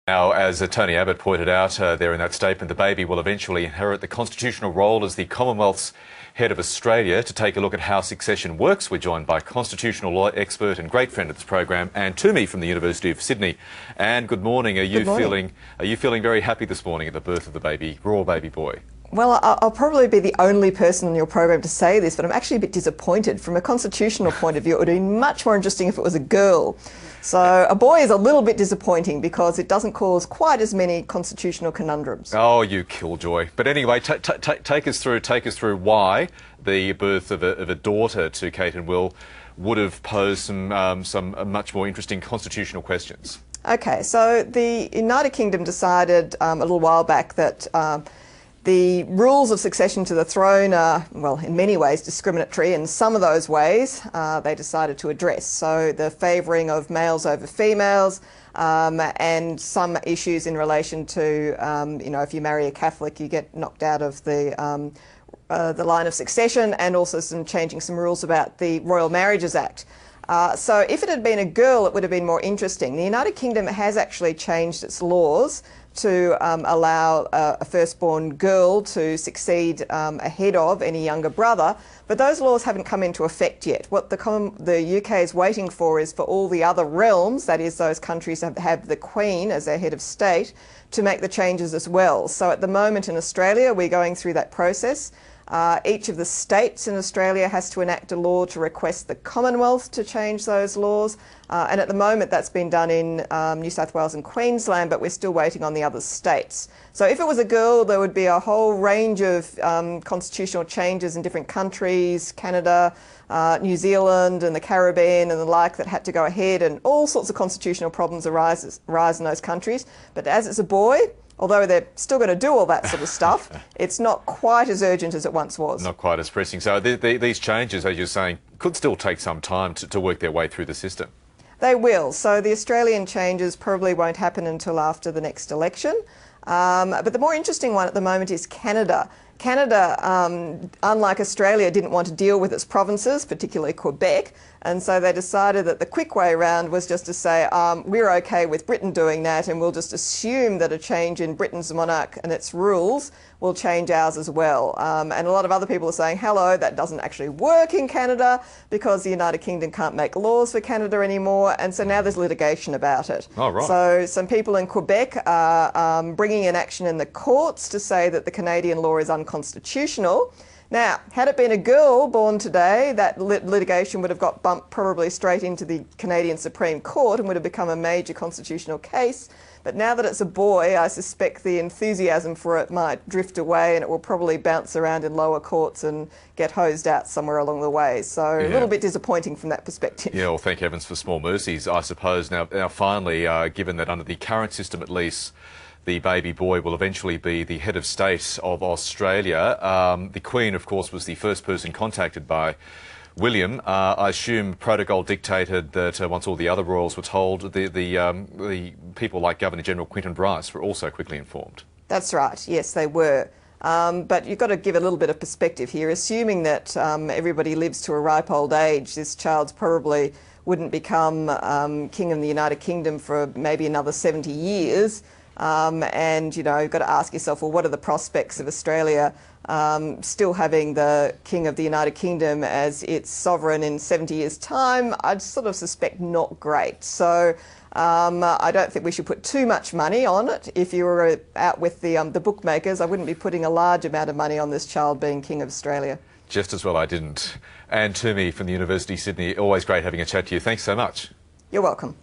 Now, as Tony Abbott pointed out there in that statement, the baby will eventually inherit the constitutional role as the Commonwealth's head of Australia. To take a look at how succession works, we're joined by constitutional law expert and great friend of this program, Anne Toomey from the University of Sydney. Anne, good morning. Are you feeling very happy this morning at the birth of the royal baby boy? Well, I'll probably be the only person on your program to say this, but I'm actually a bit disappointed. From a constitutional point of view, it would have been much more interesting if it was a girl. So a boy is a little bit disappointing because it doesn't cause quite as many constitutional conundrums. Oh, you killjoy. But anyway, take us through why the birth of a daughter to Kate and Will would have posed some much more interesting constitutional questions. Okay, so the United Kingdom decided a little while back that the rules of succession to the throne are, well, in many ways discriminatory, and some of those ways they decided to address. So the favouring of males over females, and some issues in relation to, if you marry a Catholic, you get knocked out of the line of succession, and also changing some rules about the Royal Marriages Act. So if it had been a girl, it would have been more interesting. The United Kingdom has actually changed its laws to allow a firstborn girl to succeed ahead of any younger brother, but those laws haven't come into effect yet. What the UK is waiting for is for all the other realms, that is those countries that have the Queen as their head of state, to make the changes as well. So at the moment in Australia, we're going through that process. Each of the states in Australia has to enact a law to request the Commonwealth to change those laws, and at the moment that's been done in New South Wales and Queensland, but we're still waiting on the other states. So if it was a girl, there would be a whole range of constitutional changes in different countries, Canada, New Zealand and the Caribbean and the like, that had to go ahead, and all sorts of constitutional problems arise in those countries. But as it's a boy, although they're still going to do all that sort of stuff, it's not quite as urgent as it once was. Not quite as pressing. So these changes, as you're saying, could still take some time to work their way through the system. They will. So the Australian changes probably won't happen until after the next election. But the more interesting one at the moment is Canada. Canada, unlike Australia, didn't want to deal with its provinces, particularly Quebec, and so they decided that the quick way around was just to say, we're okay with Britain doing that, and we'll just assume that a change in Britain's monarch and its rules will change ours as well. And a lot of other people are saying, hello, that doesn't actually work in Canada because the United Kingdom can't make laws for Canada anymore, and so now there's litigation about it. Oh, right. So some people in Quebec are bringing an action in the courts to say that the Canadian law is unconstitutional. Now, had it been a girl born today, that litigation would have got bumped probably straight into the Canadian Supreme Court and would have become a major constitutional case. But now that it's a boy, I suspect the enthusiasm for it might drift away, and it will probably bounce around in lower courts and get hosed out somewhere along the way. So a little bit disappointing from that perspective. Yeah, well, thank heavens for small mercies, I suppose. Now finally, given that under the current system at least, the baby boy will eventually be the head of state of Australia. The Queen, of course, was the first person contacted by William. I assume protocol dictated that once all the other royals were told, the people like Governor-General Quintin Bryce were also quickly informed. That's right, yes, they were. But you've got to give a little bit of perspective here. Assuming that everybody lives to a ripe old age, this child's probably wouldn't become King of the United Kingdom for maybe another 70 years. And, you've got to ask yourself, well, what are the prospects of Australia still having the King of the United Kingdom as its sovereign in 70 years' time? I'd sort of suspect not great. So I don't think we should put too much money on it. If you were out with the bookmakers, I wouldn't be putting a large amount of money on this child being King of Australia. Just as well I didn't. Anne Toomey from the University of Sydney, always great having a chat to you. Thanks so much. You're welcome.